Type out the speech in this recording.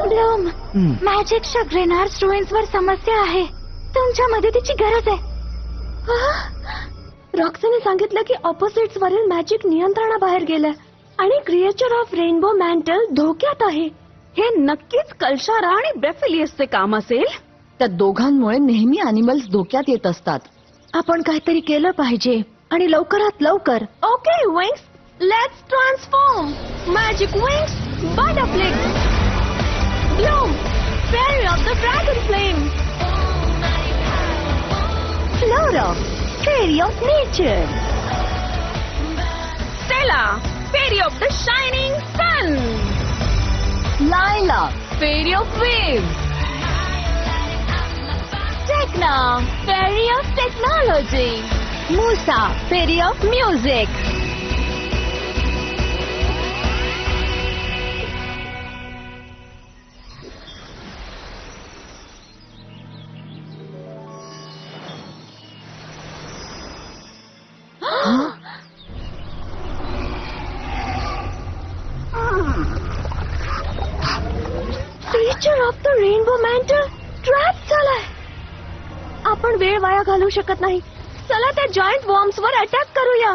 Bloom, मॅजिकच्या ग्रेनार्ड ruins वर समस्या आहे. तुमच्या मदतीची गरज आहे. रॉक्सीने सांगितलं की ऑपोजिट्स वरील मॅजिक नियंत्रणाबाहेर गेलं आणि क्रिएचर ऑफ रेनबो मॅन्टल धोक्यात आहे. हे नक्कीच कल्शारा आणि ब्रेफिलियसचे काम असेल. त्या दोघांमुळे नेहमी अॅनिमल्स धोक्यात येत असतात. आपण काहीतरी केलं पाहिजे आणि लवकरात लवकर. Okay wings, let's transform. Magic wings, Butterflix. Bloom, fairy of the dragon flame. Flora, fairy of nature. Stella, fairy of the shining sun. Layla, fairy of waves. Tecna, fairy of technology. Musa, fairy of music. Creature of the rainbow mantle trap झालाय. आपण वेळ वाया घालवू शकत नाही. चला त्या joint worms वर अटॅक करूया.